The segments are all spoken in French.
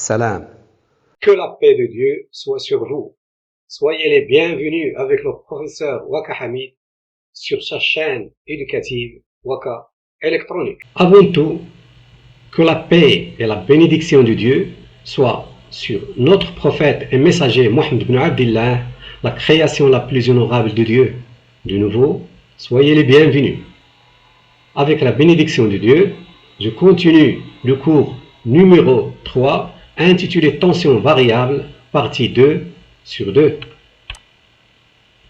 Salam. Que la paix de Dieu soit sur vous. Soyez les bienvenus avec le professeur Waka Hamid sur sa chaîne éducative Waka Électronique. Avant tout, que la paix et la bénédiction de Dieu soient sur notre prophète et messager Mohammed ibn Abdillah, la création la plus honorable de Dieu. De nouveau, soyez les bienvenus. Avec la bénédiction de Dieu, je continue le cours numéro 3 intitulé Tension variable, partie 2 sur 2.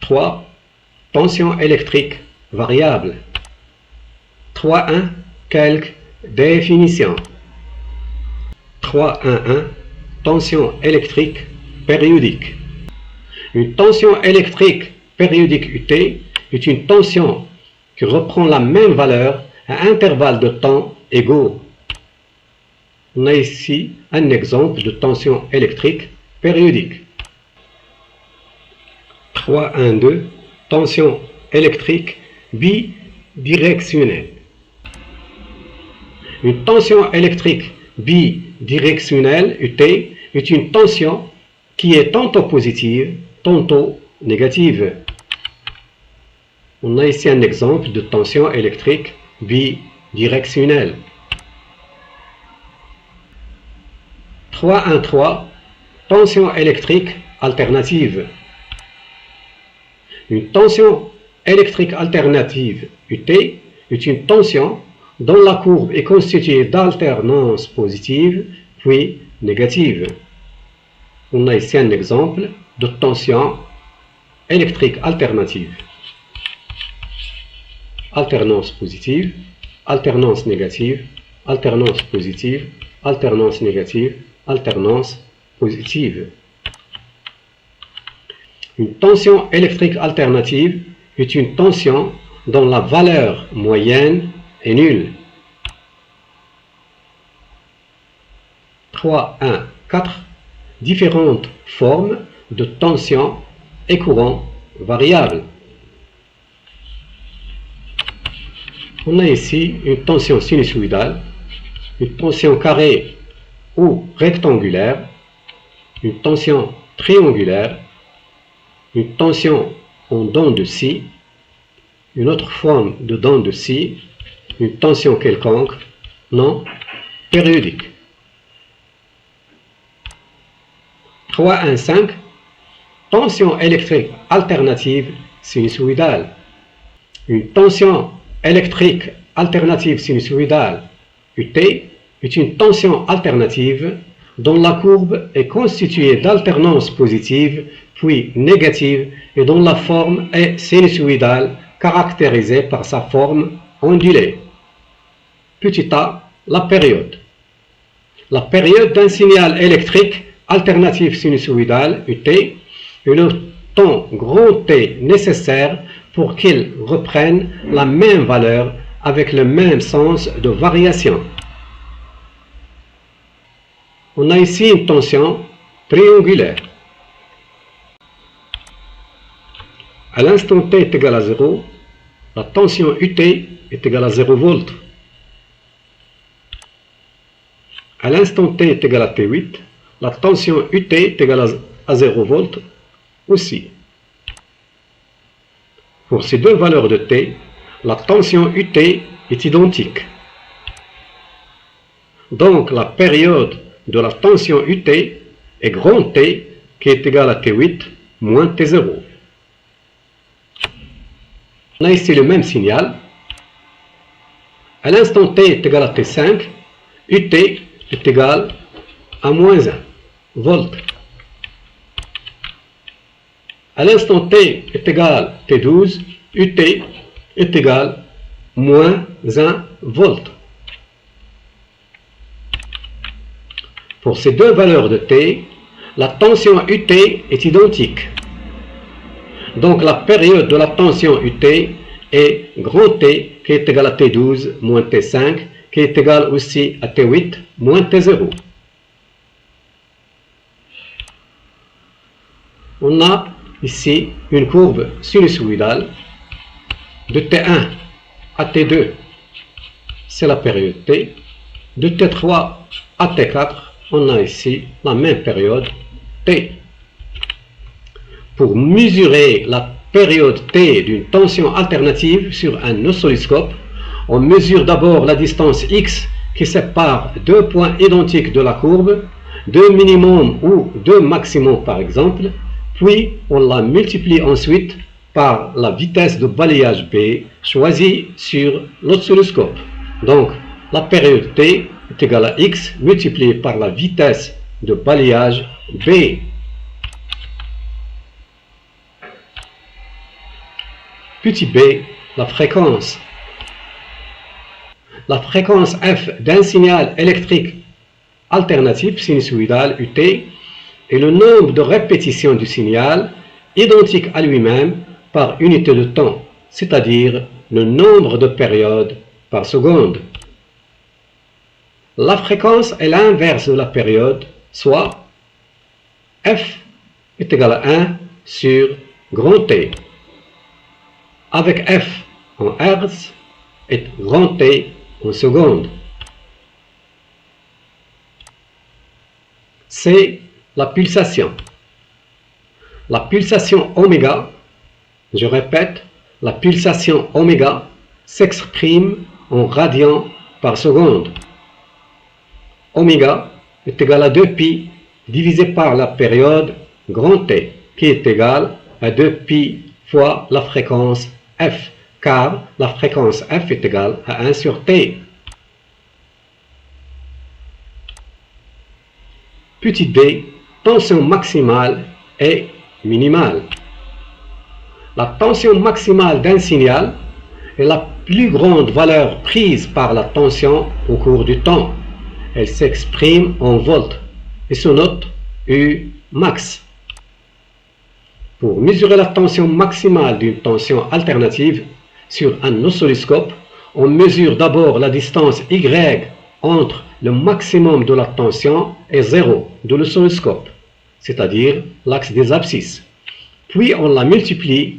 3. Tension électrique variable. 3.1. Quelques définitions. 3.1.1. Tension électrique périodique. Une tension électrique périodique UT est une tension qui reprend la même valeur à intervalles de temps égaux. On a ici un exemple de tension électrique périodique. 3.1.2. Tension électrique bidirectionnelle. Une tension électrique bidirectionnelle UT est une tension qui est tantôt positive, tantôt négative. On a ici un exemple de tension électrique bidirectionnelle. 3.1.3. Tension électrique alternative. Une tension électrique alternative UT est une tension dont la courbe est constituée d'alternance positive puis négative. On a ici un exemple de tension électrique alternative. Alternance positive, alternance négative, alternance positive, alternance négative, alternance positive. Une tension électrique alternative est une tension dont la valeur moyenne est nulle. 3.1.4. Différentes formes de tension et courant variables. On a ici une tension sinusoïdale, une tension carrée ou rectangulaire, une tension triangulaire, une tension en dents de scie, une autre forme de dents de scie, une tension quelconque non périodique. 3.1.5. Tension électrique alternative sinusoïdale. Une tension électrique alternative sinusoïdale UT est une tension alternative dont la courbe est constituée d'alternance positive puis négative et dont la forme est sinusoïdale caractérisée par sa forme ondulée. Petit a, la période. La période d'un signal électrique alternatif sinusoïdal UT est le temps grand T nécessaire pour qu'il reprenne la même valeur avec le même sens de variation. On a ici une tension triangulaire. À l'instant T est égal à 0, la tension UT est égale à 0 volts. À l'instant T est égal à T8, la tension UT est égale à 0 volts aussi. Pour ces deux valeurs de T, la tension UT est identique. Donc la période de la tension UT est grand T qui est égal à T8 moins T0. On a ici le même signal. À l'instant T est égal à T5, UT est égal à moins 1 volt. À l'instant T est égal à T12, UT est égal à moins 1 volt. Pour ces deux valeurs de T, la tension UT est identique. Donc la période de la tension UT est grand T qui est égal à T12 moins T5 qui est égal aussi à T8 moins T0. On a ici une courbe sinusoïdale de T1 à T2, c'est la période T, de T3 à T4, on a ici la même période T. Pour mesurer la période T d'une tension alternative sur un oscilloscope, on mesure d'abord la distance x qui sépare deux points identiques de la courbe, deux minimums ou deux maximums par exemple, puis on la multiplie ensuite par la vitesse de balayage B choisie sur l'oscilloscope. Donc, la période T est égale à x multiplié par la vitesse de balayage B. Petit b, la fréquence. La fréquence f d'un signal électrique alternatif sinusoïdal ut est le nombre de répétitions du signal identique à lui-même par unité de temps, c'est-à-dire le nombre de périodes par seconde. La fréquence est l'inverse de la période, soit f est égal à 1 sur grand T, avec f en Hertz et grand T en secondes. C'est la pulsation. La pulsation oméga, je répète, la pulsation oméga s'exprime en radians par seconde. Oméga est égal à 2pi divisé par la période grand T, qui est égal à 2pi fois la fréquence f, car la fréquence f est égale à 1 sur T. Petit d, tension maximale et minimale. La tension maximale d'un signal est la plus grande valeur prise par la tension au cours du temps. Elle s'exprime en volts et se note U max. Pour mesurer la tension maximale d'une tension alternative sur un oscilloscope, on mesure d'abord la distance Y entre le maximum de la tension et 0 de l'oscilloscope, c'est-à-dire l'axe des abscisses. Puis on la multiplie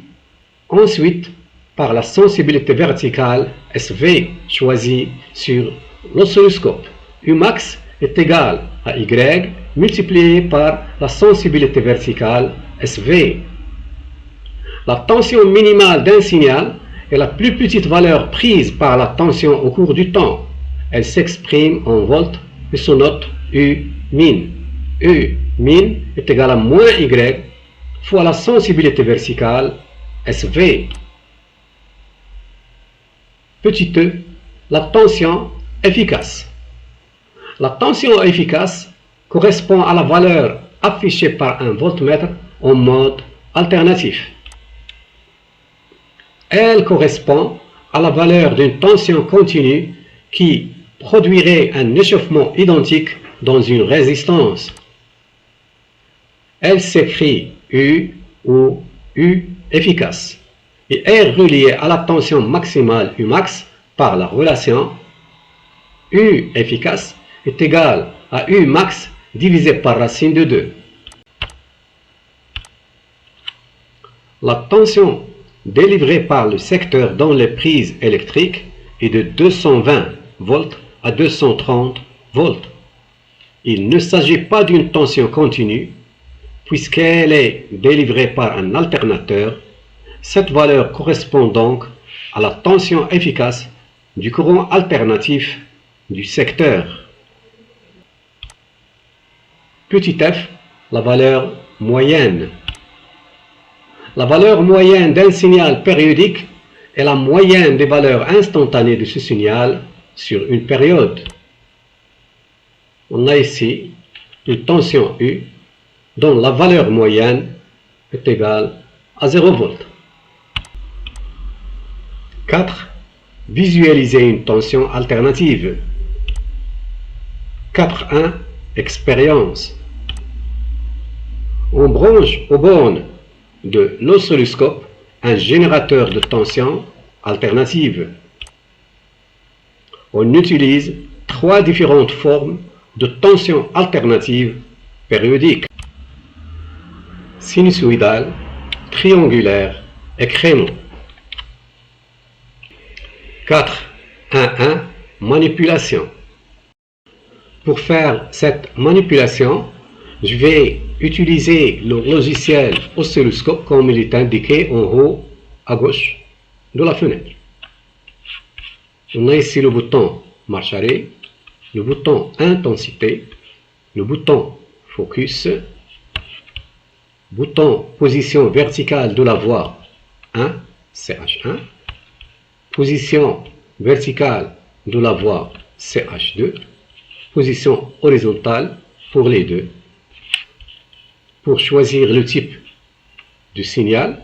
ensuite par la sensibilité verticale SV choisie sur l'oscilloscope. Umax est égal à Y multiplié par la sensibilité verticale SV. La tension minimale d'un signal est la plus petite valeur prise par la tension au cours du temps. Elle s'exprime en volts et se note U min. U min est égal à moins Y fois la sensibilité verticale SV. Petit e, la tension efficace. La tension efficace correspond à la valeur affichée par un voltmètre en mode alternatif. Elle correspond à la valeur d'une tension continue qui produirait un échauffement identique dans une résistance. Elle s'écrit U ou U efficace et est reliée à la tension maximale Umax par la relation U efficace est égal à U max divisé par racine de 2. La tension délivrée par le secteur dans les prises électriques est de 220 volts à 230 volts. Il ne s'agit pas d'une tension continue, puisqu'elle est délivrée par un alternateur. Cette valeur correspond donc à la tension efficace du courant alternatif du secteur. Petit f, la valeur moyenne. La valeur moyenne d'un signal périodique est la moyenne des valeurs instantanées de ce signal sur une période. On a ici une tension U dont la valeur moyenne est égale à 0 volts. 4. Visualiser une tension alternative. 4.1. Expérience. On branche aux bornes de l'oscilloscope un générateur de tension alternative. On utilise 3 différentes formes de tension alternative périodique: sinusoïdale, triangulaire et créneau. 4.1.1. Manipulation. Pour faire cette manipulation, je vais utiliser le logiciel oscilloscope comme il est indiqué en haut à gauche de la fenêtre. On a ici le bouton marche arrêt, le bouton intensité, le bouton focus, bouton position verticale de la voix 1, CH1, position verticale de la voix CH2, position horizontale pour les deux. Pour choisir le type du signal,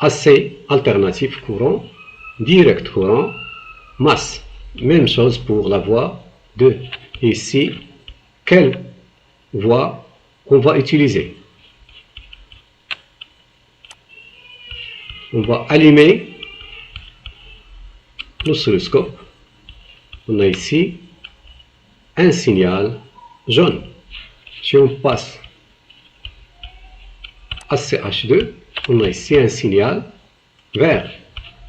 AC alternatif courant, direct courant, masse. Même chose pour la voix 2. Ici, quelle voix on va utiliser? On va allumer l'oscilloscope. On a ici un signal jaune. Si on passe à CH2, on a ici un signal vert.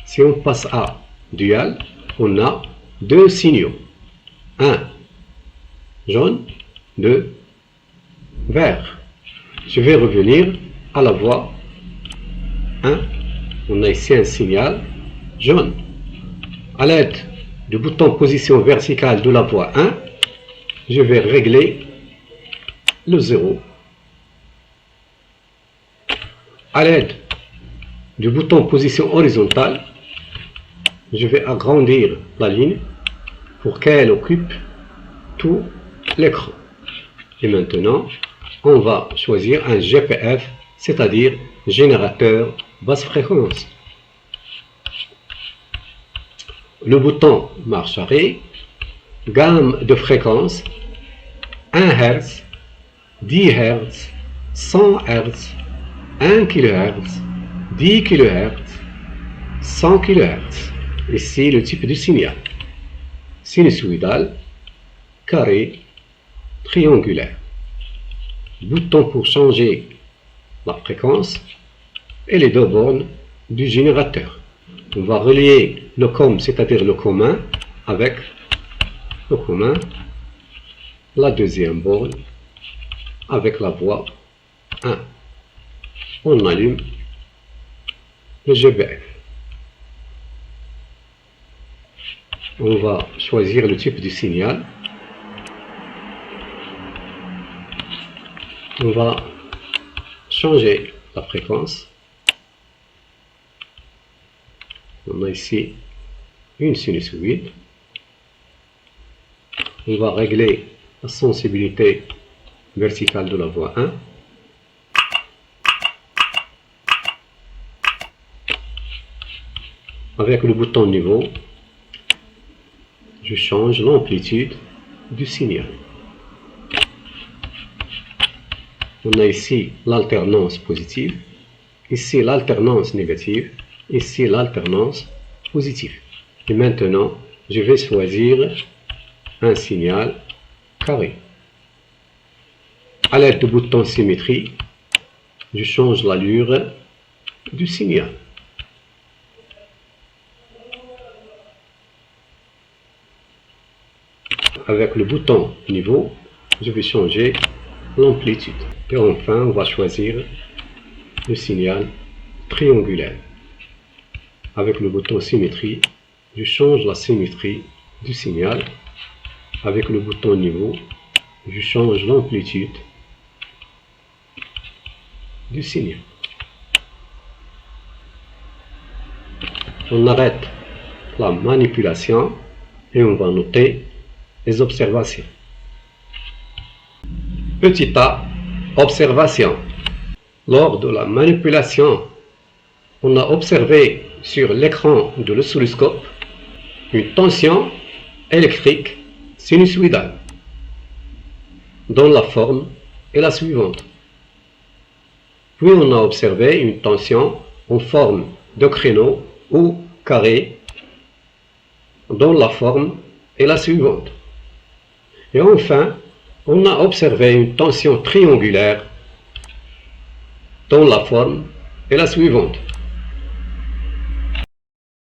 Si on passe à dual, on a deux signaux. Un jaune, deux vert. Je vais revenir à la voix 1. On a ici un signal jaune. À l'aide du bouton position verticale de la voix 1, je vais régler le 0. À l'aide du bouton position horizontale, je vais agrandir la ligne pour qu'elle occupe tout l'écran. Et maintenant, on va choisir un GPF, c'est-à-dire générateur basse fréquence. Le bouton marche arrêt, gamme de fréquences 1 Hz, 10 Hz, 100 Hz, 1 kHz, 10 kHz, 100 kHz. Ici le type du signal. Sinusoïdal, carré, triangulaire. Bouton pour changer la fréquence et les deux bornes du générateur. On va relier le COM, c'est-à-dire le commun, avec le commun, la deuxième borne avec la voix 1. On allume le GPF. On va choisir le type du signal. On va changer la fréquence. On a ici une sinusoïde. On va régler la sensibilité verticale de la voix 1. Avec le bouton niveau, je change l'amplitude du signal. On a ici l'alternance positive, ici l'alternance négative, ici l'alternance positive. Et maintenant, je vais choisir un signal carré. À l'aide du bouton symétrie, je change l'allure du signal. Avec le bouton niveau, je vais changer l'amplitude. Et enfin, on va choisir le signal triangulaire. Avec le bouton symétrie, je change la symétrie du signal. Avec le bouton niveau, je change l'amplitude du signal. On arrête la manipulation et on va noter les observations. Petit A, observation. Lors de la manipulation, on a observé sur l'écran de l'oscilloscope une tension électrique sinusoïdale dont la forme est la suivante. Puis on a observé une tension en forme de créneau ou carré dont la forme est la suivante. Et enfin, on a observé une tension triangulaire dont la forme est la suivante.